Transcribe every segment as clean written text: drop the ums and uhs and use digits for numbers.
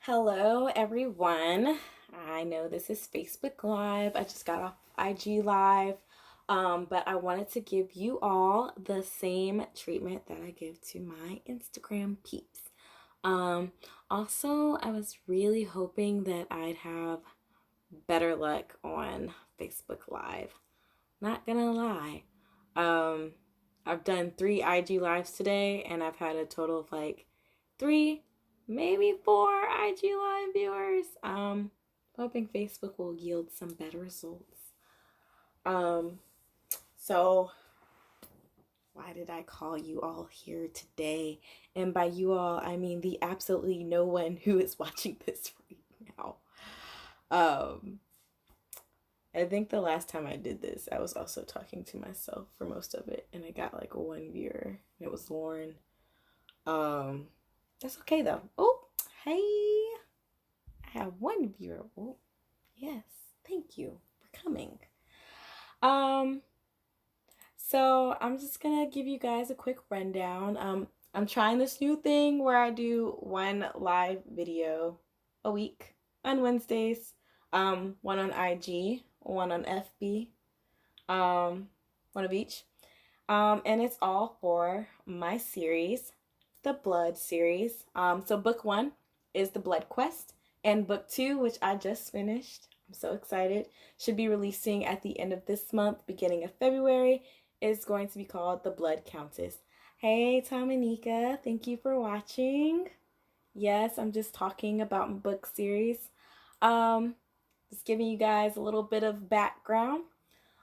Hello, everyone. I know this is Facebook Live. I just got off IG Live, but I wanted to give you all the same treatment that I give to my Instagram peeps. Um, Also, I was really hoping that I'd have better luck on Facebook Live. Not gonna lie. Um, I've done 3 IG Lives today, and I've had a total of like 3, maybe 4 IG Live viewers. Hoping Facebook will yield some better results. Um, so why did I call you all here today? And by you all, I mean the absolutely no one who is watching this right now. Um, I think the last time I did this, I was also talking to myself for most of it, and I got like 1 viewer. It was Lauren. Um, that's okay though. Oh, hey, I have 1 viewer. Oh, yes, thank you for coming. Um, so I'm just gonna give you guys a quick rundown. I'm trying this new thing where I do 1 live video a week on Wednesdays. One on IG, one on FB, one of each. And it's all for my series, the Blood series. So book 1 is the Blood Quest, and book 2, which I just finished, I'm so excited, should be releasing at the end of this month, beginning of February, is going to be called The Blood Countess. Hey, Tom and Nika, thank you for watching. Yes, I'm just talking about my book series. Just giving you guys a little bit of background.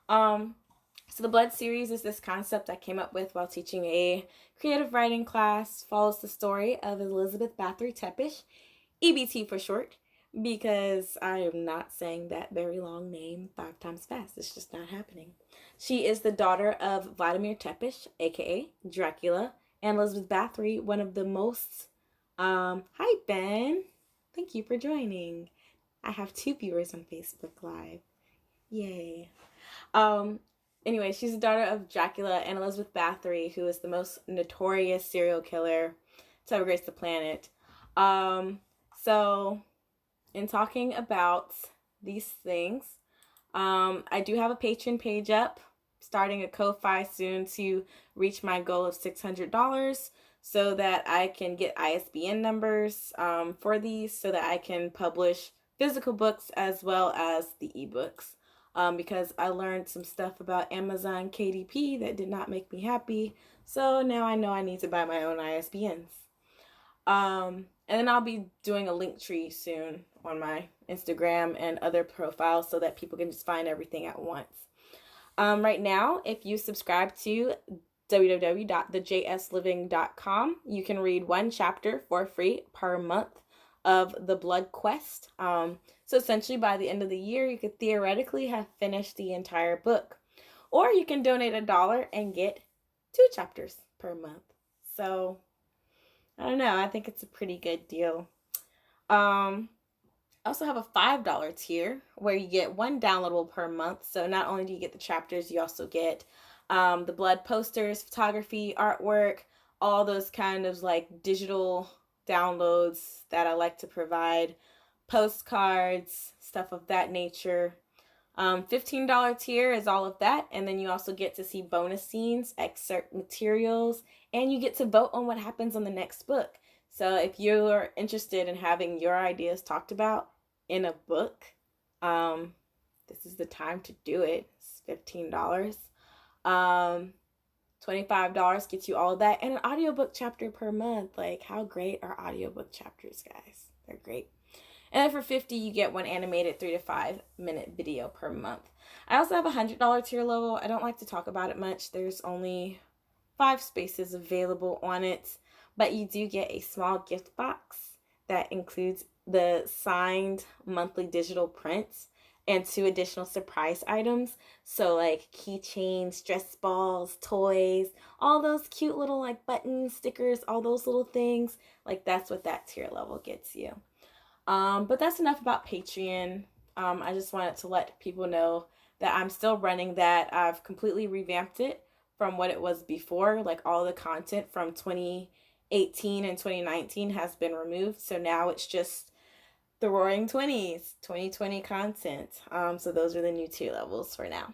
So the Blood series is this concept I came up with while teaching a creative writing class. Follows the story of Elizabeth Bathory Tepish, EBT for short, because I am not saying that very long name 5 times fast. It's just not happening. She is the daughter of Vladimir Tepish, aka Dracula, and Elizabeth Bathory, one of the most hi Ben. Thank you for joining. I have 2 viewers on Facebook Live. Yay. Um, Anyway, she's the daughter of Dracula and Elizabeth Bathory, who is the most notorious serial killer to ever grace the planet. So in talking about these things, I do have a Patreon page up, starting a Ko-Fi soon to reach my goal of $600 so that I can get ISBN numbers for these so that I can publish physical books as well as the ebooks. Because I learned some stuff about Amazon KDP that did not make me happy. So now I know I need to buy my own ISBNs. And then I'll be doing a link tree soon on my Instagram and other profiles so that people can just find everything at once. Right now, if you subscribe to www.thejsliving.com, you can read 1 chapter for free per month of the Blood Quest. So essentially by the end of the year, you could theoretically have finished the entire book. Or you can donate $1 and get 2 chapters per month. So, I don't know. I think it's a pretty good deal. I also have a $5 tier where you get 1 downloadable per month. So not only do you get the chapters, you also get the Blood posters, photography, artwork, all those kind of like digital downloads that I like to provide, postcards, stuff of that nature. $15 tier is all of that, and then you also get to see bonus scenes, excerpt materials, and you get to vote on what happens on the next book. So if you're interested in having your ideas talked about in a book, this is the time to do it. It's $15. $25 gets you all of that and an audiobook chapter per month. Like, how great are audiobook chapters, guys? They're great. And then for $50, you get 1 animated 3 to 5 minute video per month. I also have a $100 tier level. I don't like to talk about it much. There's only 5 spaces available on it, but you do get a small gift box that includes the signed monthly digital prints and 2 additional surprise items. So like keychains, dress balls, toys, all those cute little like buttons, stickers, all those little things. Like that's what that tier level gets you. But that's enough about Patreon. I just wanted to let people know that I'm still running that. I've completely revamped it from what it was before. Like all the content from 2018 and 2019 has been removed. So now it's just the Roaring 20s, 2020 content. So those are the new tier levels for now.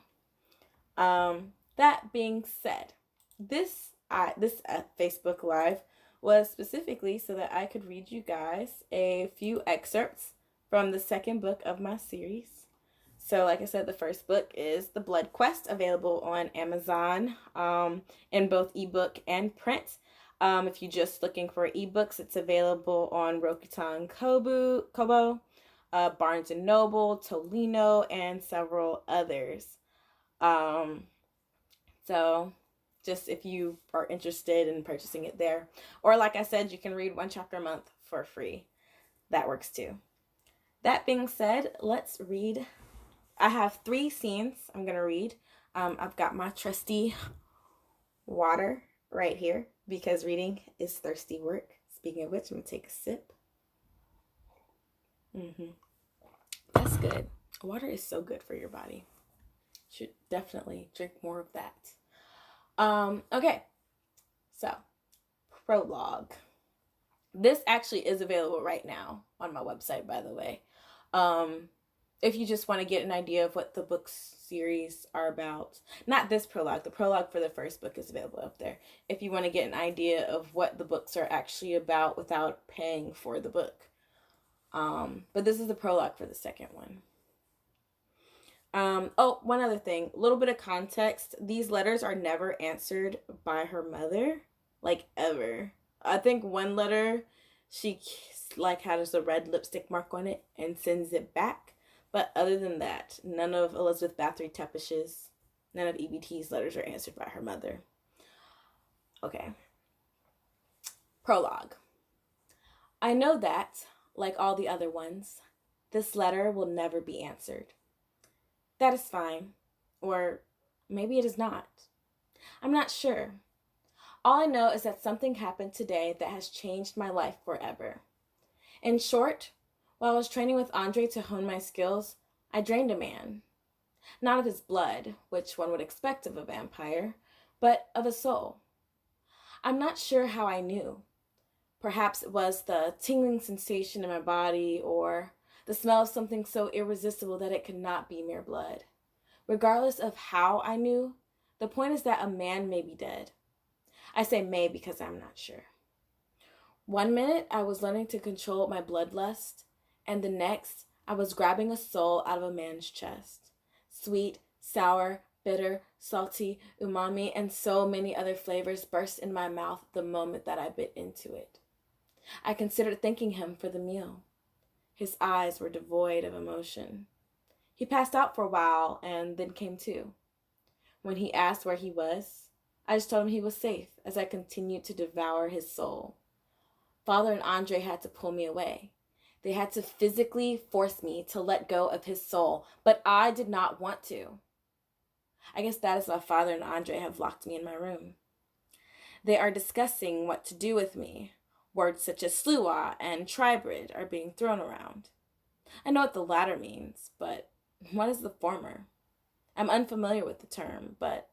That being said, this Facebook Live was specifically so that I could read you guys a few excerpts from the second book of my series. So like I said, the first book is The Blood Quest, available on Amazon in both ebook and print. If you're just looking for ebooks, it's available on Rakuten Kobo, Barnes & Noble, Tolino, and several others. So just if you are interested in purchasing it there. Or like I said, you can read one chapter a month for free. That works too. That being said, let's read. I have 3 scenes I'm going to read. I've got my trusty water right here because reading is thirsty work. Speaking of which, I'm going to take a sip. That's good. Water is so good for your body. Should definitely drink more of that. Okay. So, prologue. This actually is available right now on my website, by the way. If you just want to get an idea of what the book series are about. Not this prologue. The prologue for the first book is available up there. If you want to get an idea of what the books are actually about without paying for the book. But this is the prologue for the second one. One other thing. A little bit of context. These letters are never answered by her mother. Like, ever. I think one letter, she has a red lipstick mark on it and sends it back. But other than that, none of Elizabeth Bathory Tepesh's, none of EBT's letters are answered by her mother. Okay. Prologue. I know that, like all the other ones, this letter will never be answered. That is fine. Or maybe it is not. I'm not sure. All I know is that something happened today that has changed my life forever. In short, while I was training with Andre to hone my skills, I drained a man. Not of his blood, which one would expect of a vampire, but of a soul. I'm not sure how I knew. Perhaps it was the tingling sensation in my body or the smell of something so irresistible that it could not be mere blood. Regardless of how I knew, the point is that a man may be dead. I say may because I'm not sure. One minute I was learning to control my bloodlust, and the next I was grabbing a soul out of a man's chest. Sweet, sour, bitter, salty, umami, and so many other flavors burst in my mouth the moment that I bit into it. I considered thanking him for the meal. His eyes were devoid of emotion. He passed out for a while and then came to. When he asked where he was, I just told him he was safe as I continued to devour his soul. Father and Andre had to pull me away. They had to physically force me to let go of his soul, but I did not want to. I guess that is why Father and Andre have locked me in my room. They are discussing what to do with me. Words such as sluagh and tribrid are being thrown around. I know what the latter means, but what is the former? I'm unfamiliar with the term, but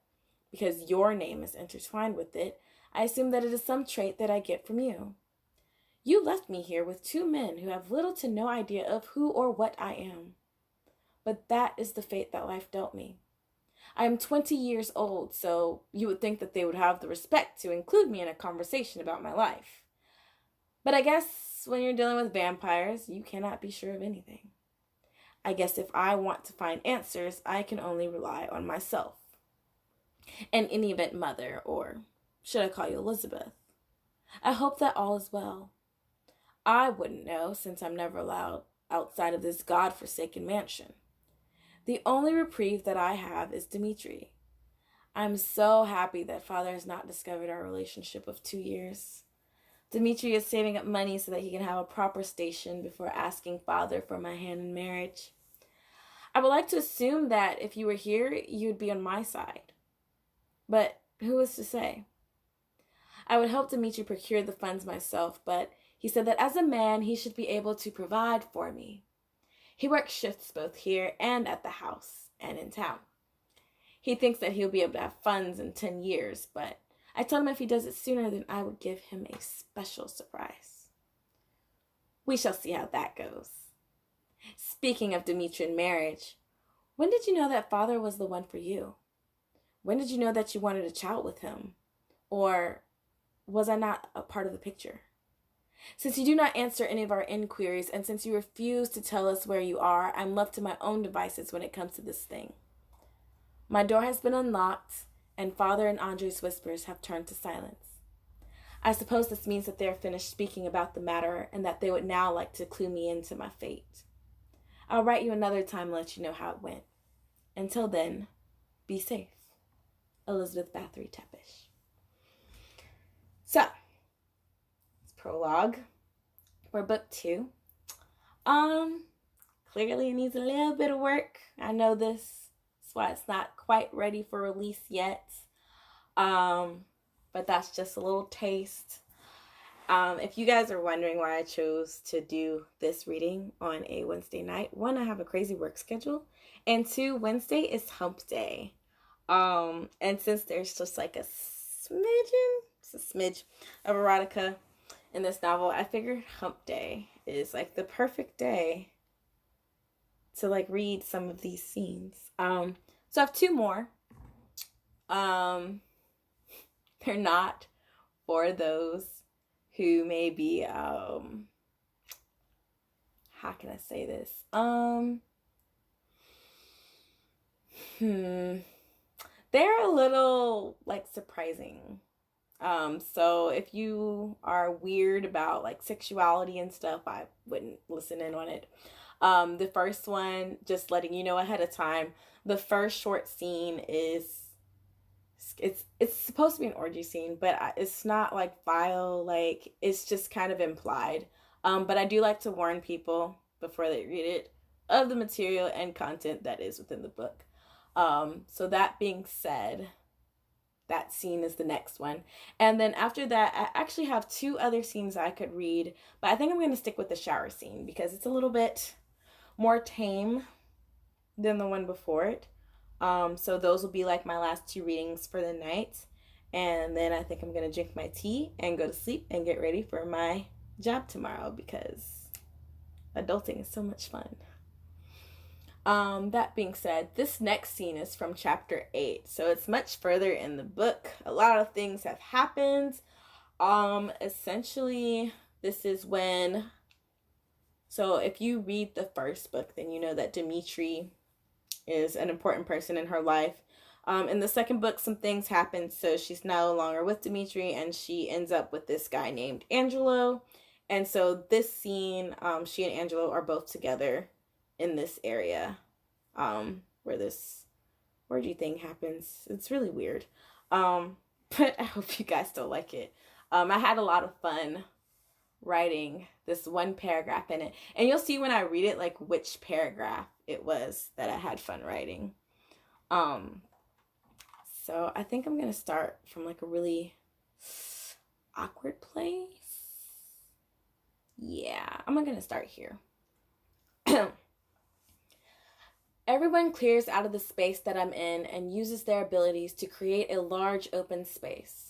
because your name is intertwined with it, I assume that it is some trait that I get from you. You left me here with 2 men who have little to no idea of who or what I am. But that is the fate that life dealt me. I am 20 years old, so you would think that they would have the respect to include me in a conversation about my life. But I guess when you're dealing with vampires, you cannot be sure of anything. I guess if I want to find answers, I can only rely on myself. In any event, Mother, or should I call you Elizabeth? I hope that all is well. I wouldn't know, since I'm never allowed outside of this God-forsaken mansion. The only reprieve that I have is Dimitri. I'm so happy that Father has not discovered our relationship of 2 years. Dimitri is saving up money so that he can have a proper station before asking Father for my hand in marriage. I would like to assume that if you were here, you would be on my side. But who is to say? I would help Dimitri procure the funds myself, but he said that as a man, he should be able to provide for me. He works shifts both here and at the house and in town. He thinks that he'll be able to have funds in 10 years, but I told him if he does it sooner, then I would give him a special surprise. We shall see how that goes. Speaking of Dimitri and marriage, when did you know that father was the one for you? When did you know that you wanted a child with him? Or was I not a part of the picture? Since you do not answer any of our inquiries, and since you refuse to tell us where you are, I'm left to my own devices when it comes to this thing. My door has been unlocked, and Father and Andre's whispers have turned to silence. I suppose this means that they are finished speaking about the matter, and that they would now like to clue me into my fate. I'll write you another time and let you know how it went. Until then, be safe. Elizabeth Bathory Tepish. So, it's prologue for book 2. Clearly it needs a little bit of work. I know this. That's why it's not quite ready for release yet. But that's just a little taste. If you guys are wondering why I chose to do this reading on a Wednesday night, 1, I have a crazy work schedule, and 2, Wednesday is hump day. And since there's just like a smidge of erotica in this novel, I figured hump day is like the perfect day to like read some of these scenes. So I have 2 more. They're not for those who may be, how can I say this? They're a little like surprising. So if you are weird about like sexuality and stuff, I wouldn't listen in on it. The first one, just letting you know ahead of time, the first short scene is, it's supposed to be an orgy scene, but it's not like vile, like it's just kind of implied. But I do like to warn people before they read it of the material and content that is within the book. So that being said, that scene is the next one. And then after that, I actually have 2 other scenes I could read, but I think I'm going to stick with the shower scene because it's a little bit more tame than the one before it. So those will be like my last 2 readings for the night. And then I think I'm going to drink my tea and go to sleep and get ready for my job tomorrow because adulting is so much fun. That being said, this next scene is from chapter 8. So it's much further in the book. A lot of things have happened. Essentially, this is when, so if you read the first book, then you know that Dimitri is an important person in her life. In the second book, some things happen, so she's no longer with Dimitri, and she ends up with this guy named Angelo. And so this scene, she and Angelo are both together in this area, where this orgy thing happens. It's really weird. But I hope you guys still like it. I had a lot of fun writing this one paragraph in it. And you'll see when I read it, like, which paragraph it was that I had fun writing. So I think I'm going to start from, like, a really awkward place. Yeah, I'm going to start here. Everyone clears out of the space that I'm in and uses their abilities to create a large open space.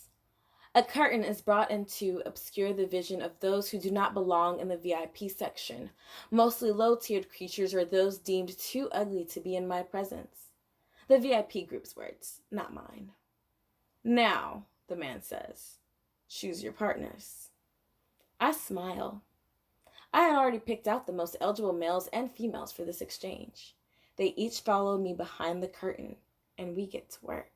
A curtain is brought in to obscure the vision of those who do not belong in the VIP section, mostly low-tiered creatures or those deemed too ugly to be in my presence. The VIP group's words, not mine. Now, the man says, choose your partners. I smile. I had already picked out the most eligible males and females for this exchange. They each follow me behind the curtain, and we get to work.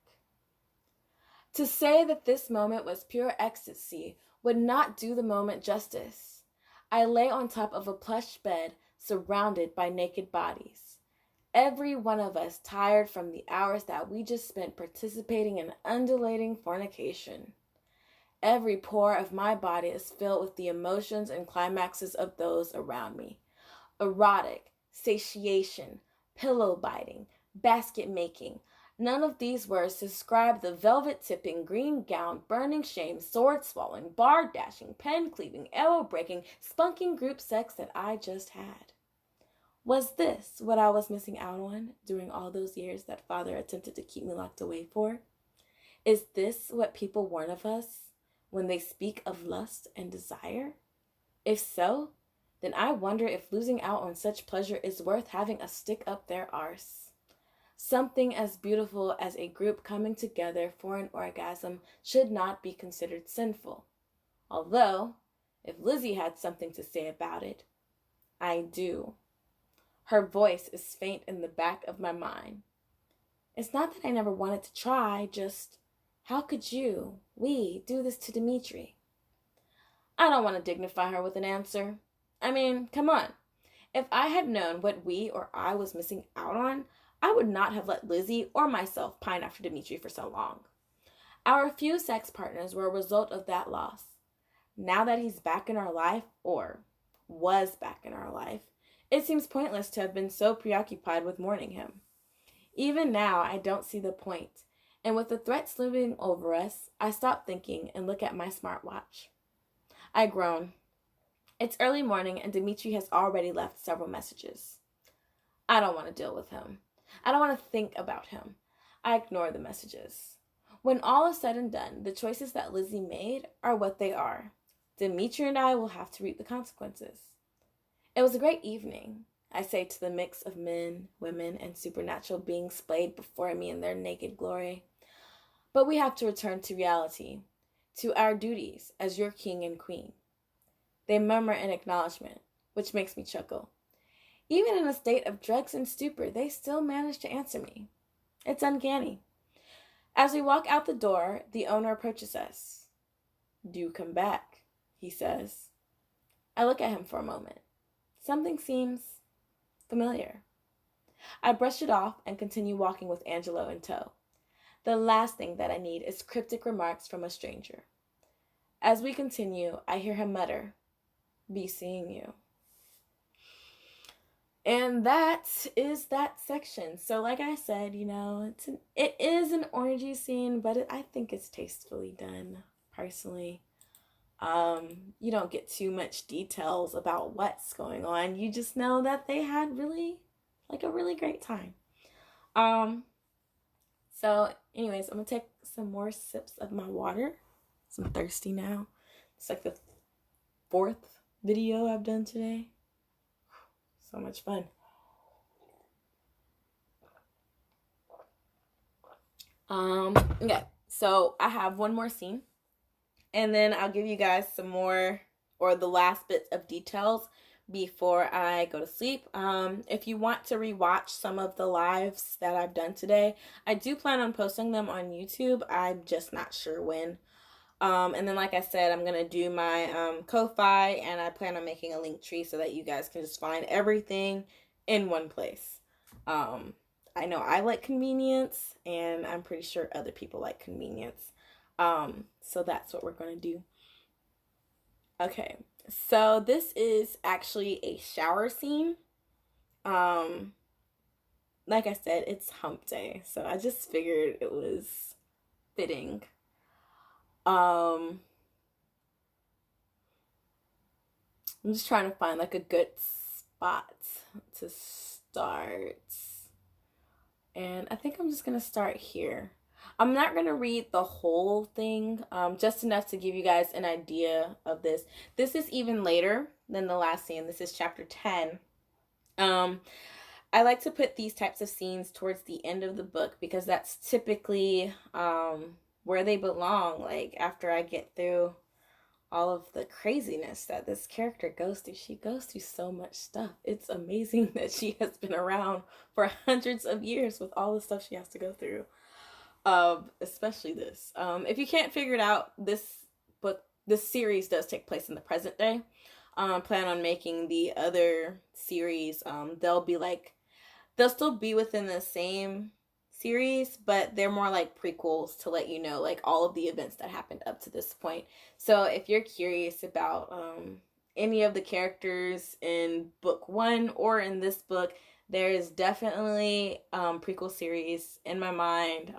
To say that this moment was pure ecstasy would not do the moment justice. I lay on top of a plush bed surrounded by naked bodies. Every one of us tired from the hours that we just spent participating in undulating fornication. Every pore of my body is filled with the emotions and climaxes of those around me. Erotic, satiation, pillow biting, basket making. None of these words describe the velvet-tipping, green-gowned, burning shame, sword-swallowing, bar-dashing, pen-cleaving, elbow-breaking, spunking group sex that I just had. Was this what I was missing out on during all those years that Father attempted to keep me locked away for? Is this what people warn of us when they speak of lust and desire? If so, then I wonder if losing out on such pleasure is worth having a stick up their arse. Something as beautiful as a group coming together for an orgasm should not be considered sinful. Although, if Lizzie had something to say about it, I do. Her voice is faint in the back of my mind. It's not that I never wanted to try, just, how could we, do this to Dimitri? I don't want to dignify her with an answer. I mean, come on. If I had known what we or I was missing out on, I would not have let Lizzie or myself pine after Dimitri for so long. Our few sex partners were a result of that loss. Now that he's back in our life, or was back in our life, it seems pointless to have been so preoccupied with mourning him. Even now, I don't see the point, and with the threats looming over us, I stop thinking and look at my smartwatch. I groan. It's early morning, and Dimitri has already left several messages. I don't want to deal with him. I don't want to think about him. I ignore the messages. When all is said and done, the choices that Lizzie made are what they are. Dimitri and I will have to reap the consequences. It was a great evening, I say to the mix of men, women, and supernatural beings splayed before me in their naked glory. But we have to return to reality, to our duties as your king and queen. They murmur in acknowledgement, which makes me chuckle. Even in a state of drugs and stupor, they still manage to answer me. It's uncanny. As we walk out the door, the owner approaches us. Do come back, he says. I look at him for a moment. Something seems familiar. I brush it off and continue walking with Angelo in tow. The last thing that I need is cryptic remarks from a stranger. As we continue, I hear him mutter, "Be seeing you." And that is that section. So like I said, it is an orgy scene, but I think it's tastefully done, personally. You don't get too much details about what's going on. You just know that they had a really great time. So anyways, I'm gonna take some more sips of my water. I'm thirsty now. It's like the 4th video I've done today. So much fun. Okay, so I have one more scene, and then I'll give you guys some more, or the last bits of details before I go to sleep. If you want to rewatch some of the lives that I've done today, I do plan on posting them on YouTube. I'm just not sure when. And then like I said, I'm going to do my Ko-Fi, and I plan on making a link tree so that you guys can just find everything in one place. I know I like convenience, and I'm pretty sure other people like convenience. So that's what we're going to do. Okay, so this is actually a shower scene. Like I said, it's hump day, so I just figured it was fitting. I'm just trying to find like a good spot to start. And I think I'm just going to start here. I'm not going to read the whole thing, just enough to give you guys an idea of this. This is even later than the last scene. This is chapter 10. I like to put these types of scenes towards the end of the book because that's typically where they belong, like after I get through all of the craziness that this character goes through. She goes through so much stuff. It's amazing that she has been around for hundreds of years with all the stuff she has to go through. Especially this. If you can't figure it out, this series does take place in the present day. Plan on making the other series. They'll still be within the same series, but they're more like prequels to let you know like all of the events that happened up to this point. So if you're curious about any of the characters in book 1 or in this book, there is definitely prequel series in my mind.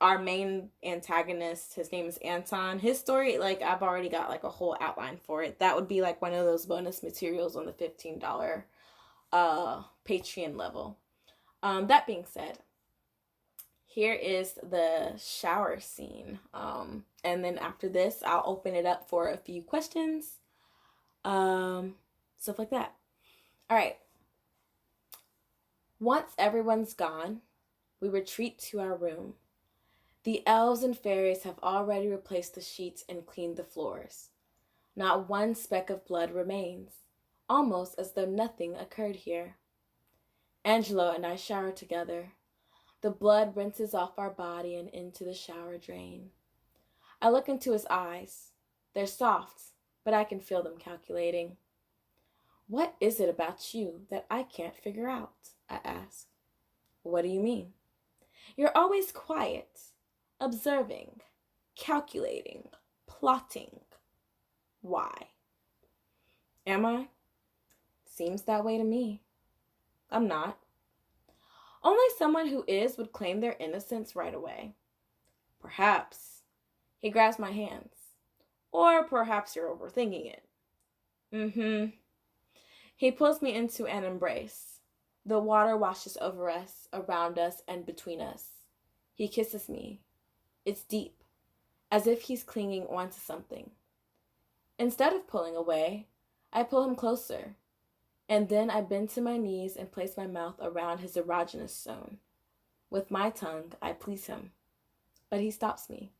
Our main antagonist, his name is Anton. His story, like I've already got like a whole outline for it. That would be like one of those bonus materials on the $15 Patreon level. That being said, here is the shower scene. And then after this, I'll open it up for a few questions. Stuff like that. All right. Once everyone's gone, we retreat to our room. The elves and fairies have already replaced the sheets and cleaned the floors. Not one speck of blood remains, almost as though nothing occurred here. Angelo and I shower together. The blood rinses off our body and into the shower drain. I look into his eyes. They're soft, but I can feel them calculating. What is it about you that I can't figure out? I ask. What do you mean? You're always quiet, observing, calculating, plotting. Why? Am I? Seems that way to me. I'm not. Only someone who is would claim their innocence right away. Perhaps. He grabs my hands. Or perhaps you're overthinking it. He pulls me into an embrace. The water washes over us, around us, and between us. He kisses me. It's deep, as if he's clinging onto something. Instead of pulling away, I pull him closer, and then I bend to my knees and place my mouth around his erogenous zone. With my tongue, I please him, but he stops me.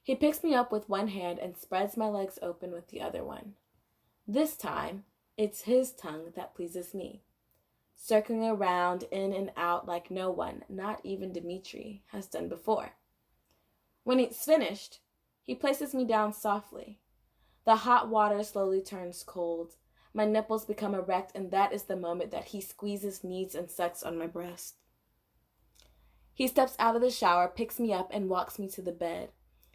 He picks me up with one hand and spreads my legs open with the other one. This time, it's his tongue that pleases me, circling around in and out like no one, not even Dmitri, has done before. When he's finished, he places me down softly. The hot water slowly turns cold. My nipples become erect, and that is the moment that he squeezes, kneads, and sucks on my breast. He steps out of the shower, picks me up, and walks me to the bed.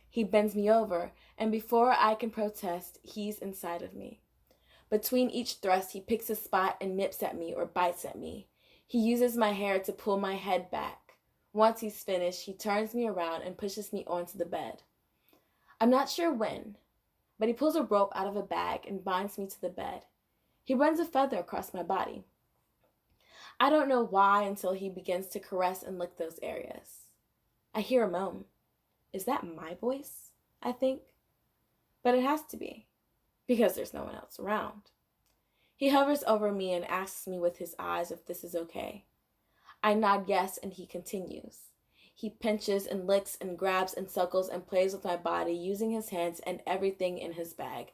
He bends me over, and before I can protest, he's inside of me. Between each thrust, he picks a spot and nips at me or bites at me. He uses my hair to pull my head back. Once he's finished, he turns me around and pushes me onto the bed. I'm not sure when, but he pulls a rope out of a bag and binds me to the bed. He runs a feather across my body. I don't know why until he begins to caress and lick those areas. I hear a moan. Is that my voice? I think. But it has to be, because there's no one else around. He hovers over me and asks me with his eyes if this is okay. I nod yes, and he continues. He pinches and licks and grabs and suckles and plays with my body, using his hands and everything in his bag.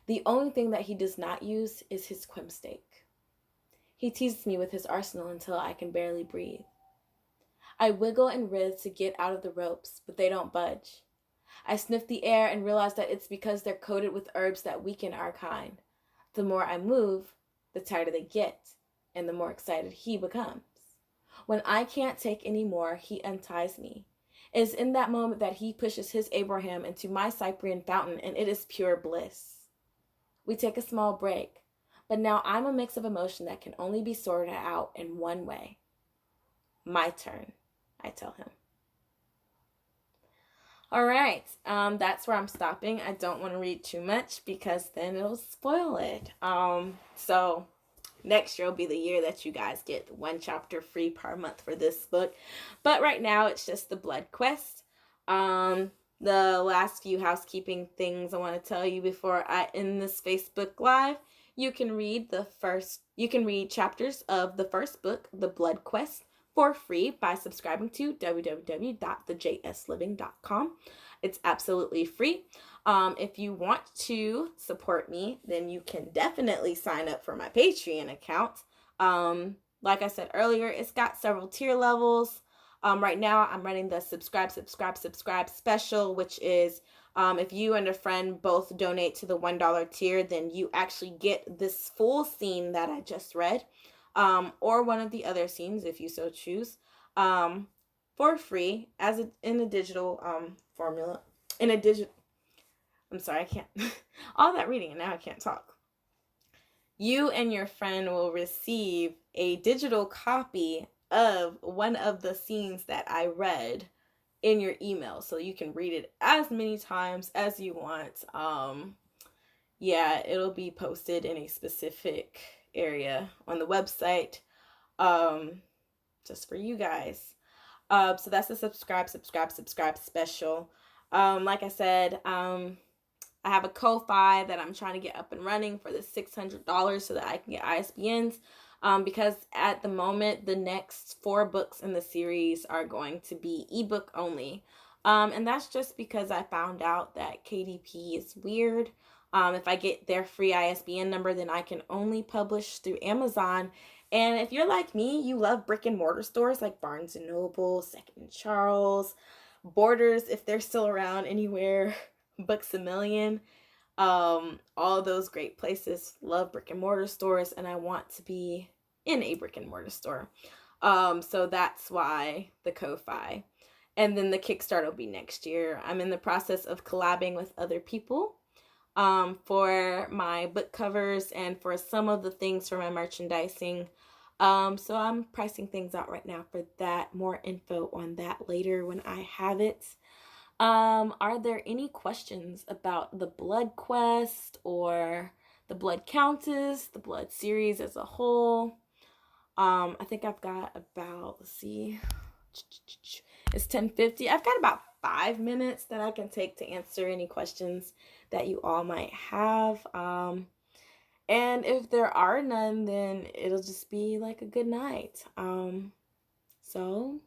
The only thing that he does not use is his quimsteak. He teases me with his arsenal until I can barely breathe. I wiggle and writhe to get out of the ropes, but they don't budge. I sniff the air and realize that it's because they're coated with herbs that weaken our kind. The more I move, the tighter they get, and the more excited he becomes. When I can't take any more, he unties me. It is in that moment that he pushes his Abraham into my Cyprian fountain, and it is pure bliss. We take a small break, but now I'm a mix of emotion that can only be sorted out in one way. My turn, I tell him. All right, that's where I'm stopping. I don't want to read too much because then it'll spoil it. So next year will be the year that you guys get one chapter free per month for this book. But right now it's just the Blood Quest. The last few housekeeping things I want to tell you before I end this Facebook Live. You can read chapters of the first book, The Blood Quest, for free by subscribing to www.thejsliving.com. It's absolutely free. If you want to support me, then you can definitely sign up for my Patreon account. Like I said earlier, it's got several tier levels. Right now, I'm running the subscribe special, which is if you and a friend both donate to the $1 tier, then you actually get this full scene that I just read. Or one of the other scenes if you so choose, for free in a digital formula. I'm sorry, I can't. All that reading and now I can't talk. You and your friend will receive a digital copy of one of the scenes that I read in your email, so you can read it as many times as you want. It'll be posted in a specific area on the website, just for you guys. So that's the subscribe special. Like I said, I have a Ko-Fi that I'm trying to get up and running for the $600 so that I can get ISBNs. Because at the moment, the next 4 books in the series are going to be ebook only. And that's just because I found out that KDP is weird. If I get their free ISBN number, then I can only publish through Amazon. And if you're like me, you love brick and mortar stores like Barnes and Noble, Second and Charles, Borders, if they're still around anywhere, Books a Million, all those great places. Love brick and mortar stores, and I want to be in a brick and mortar store. So that's why the Ko-Fi. And then the Kickstarter will be next year. I'm in the process of collabing with other people for my book covers and for some of the things for my merchandising. So I'm pricing things out right now for that. More info on that later when I have it. Are there any questions about the Blood Quest or the Blood Countess, the Blood series as a whole? I think I've got about, let's see, it's 10:50. I've got about 5 minutes that I can take to answer any questions that you all might have. And if there are none, then it'll just be like a good night. So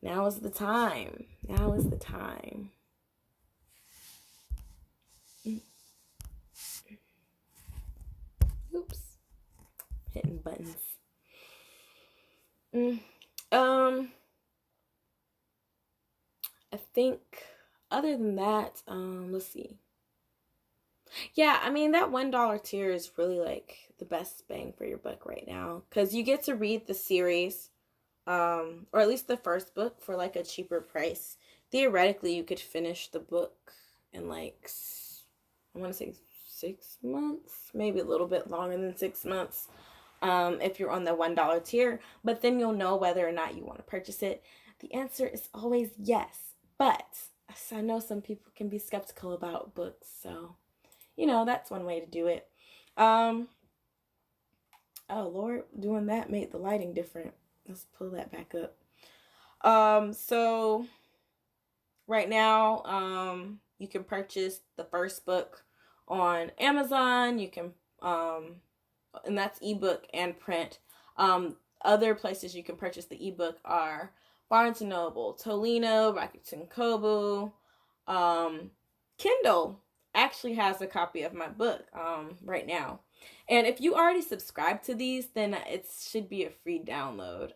now is the time. Now is the time. Oops. Hitting buttons. I think other than that, let's see. Yeah, I mean, that $1 tier is really like the best bang for your buck right now, because you get to read the series, or at least the first book, for like a cheaper price. Theoretically, you could finish the book in like, I want to say 6 months, maybe a little bit longer than 6 months, if you're on the $1 tier. But then you'll know whether or not you want to purchase it. The answer is always yes, but I know some people can be skeptical about books, so you know, that's one way to do it. Oh Lord, doing that made the lighting different. Let's pull that back up. So right now, you can purchase the first book on Amazon. You can, and that's ebook and print. Other places you can purchase the ebook are Barnes & Noble, Tolino, Rakuten Kobo, Kindle actually has a copy of my book right now. And if you already subscribe to these, then it should be a free download.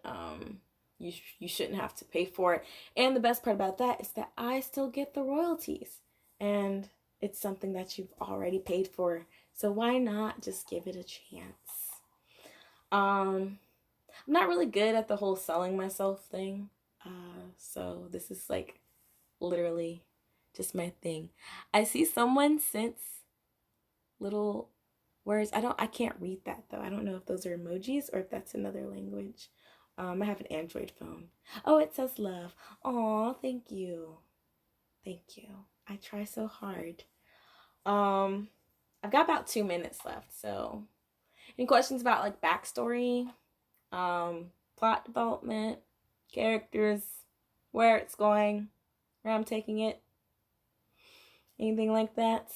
You shouldn't have to pay for it. And the best part about that is that I still get the royalties. And it's something that you've already paid for. So why not just give it a chance? I'm not really good at the whole selling myself thing. So this is like literally just my thing. I see someone sent little words. I can't read that though. I don't know if those are emojis or if that's another language. I have an Android phone. Oh, it says love. Aw, thank you. Thank you. I try so hard. I've got about 2 minutes left. So any questions about like backstory, plot development, characters, where it's going, where I'm taking it? Anything like that?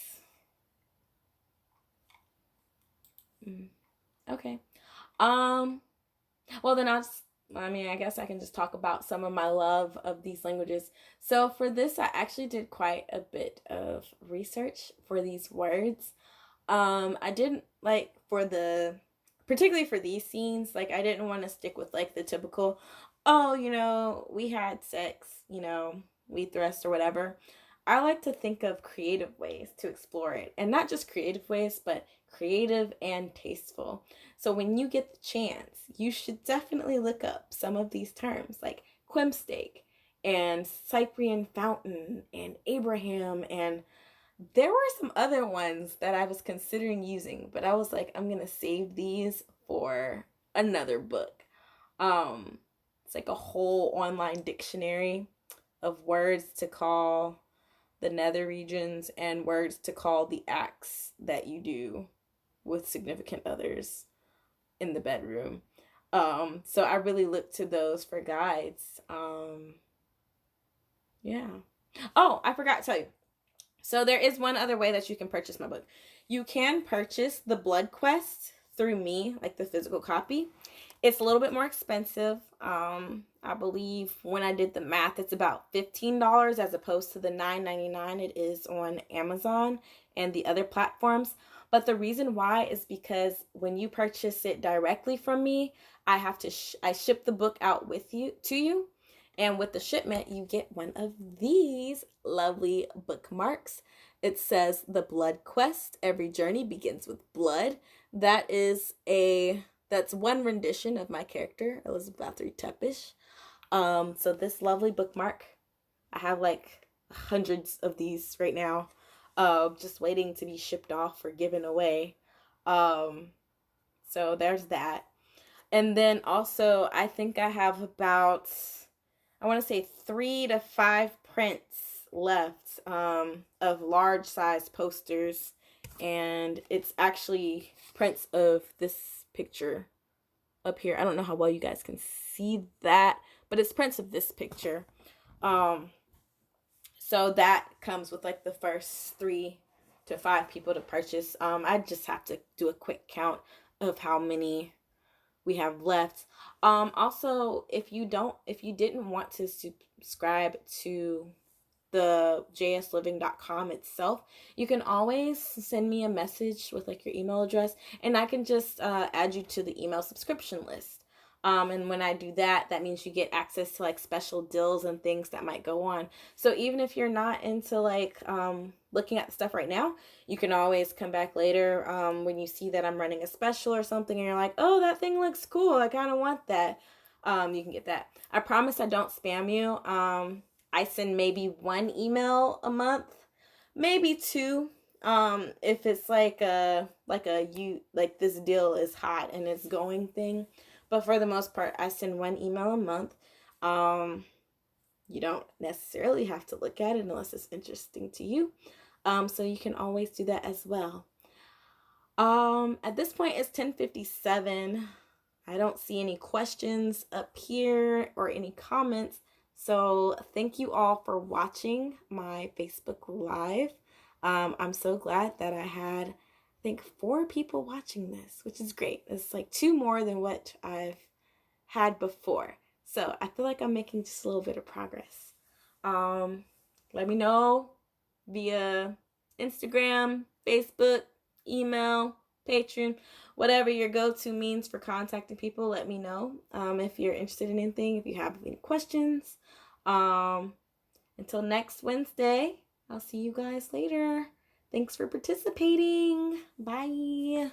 Okay. Well then I guess I can just talk about some of my love of these languages. So for this, I actually did quite a bit of research for these words. I didn't like particularly for these scenes, like I didn't want to stick with like the typical, oh, you know, we had sex, you know, we thrust or whatever. I like to think of creative ways to explore it, and not just creative ways, but creative and tasteful. So when you get the chance, you should definitely look up some of these terms like quimstake and Cyprian fountain and Abraham, and there were some other ones that I was considering using, but I was like, I'm gonna save these for another book. It's like a whole online dictionary of words to call the nether regions and words to call the acts that you do with significant others in the bedroom. So I really look to those for guides. Yeah. Oh, I forgot to tell you. So there is one other way that you can purchase my book. You can purchase the Blood Quest through me, like the physical copy. It's a little bit more expensive. I believe when I did the math, it's about $15 as opposed to the $9.99 it is on Amazon and the other platforms. But the reason why is because when you purchase it directly from me, I have to I ship the book out with you to you. And with the shipment, you get one of these lovely bookmarks. It says The Blood Quest. Every journey begins with blood. That's one rendition of my character, Elizabeth Bathory Teppish. So this lovely bookmark, I have like hundreds of these right now, just waiting to be shipped off or given away. So there's that. And then also, I think I have about, I want to say 3 to 5 prints left of large size posters. And it's actually prints of this picture up here. I don't know how well you guys can see that, but it's prints of this picture. So that comes with like the first 3 to 5 people to purchase. I just have to do a quick count of how many we have left. Also, if you didn't want to subscribe to the jsliving.com itself, you can always send me a message with like your email address, and I can just add you to the email subscription list. And when I do that, that means you get access to like special deals and things that might go on. So even if you're not into like looking at the stuff right now, you can always come back later when you see that I'm running a special or something and you're like, oh, that thing looks cool, I kind of want that. You can get that. I promise I don't spam you. I send maybe 1 email a month, maybe 2. If it's like this deal is hot and it's going thing. But for the most part, I send 1 email a month. You don't necessarily have to look at it unless it's interesting to you. So you can always do that as well. At this point, it's 10:57. I don't see any questions up here or any comments. So thank you all for watching my Facebook Live. I'm so glad that I had, I think, 4 people watching this, which is great. It's like 2 more than what I've had before. So I feel like I'm making just a little bit of progress. Let me know via Instagram, Facebook, email, Patreon, whatever your go-to means for contacting people. Let me know if you're interested in anything, if you have any questions. Until next Wednesday, I'll see you guys later. Thanks for participating. Bye.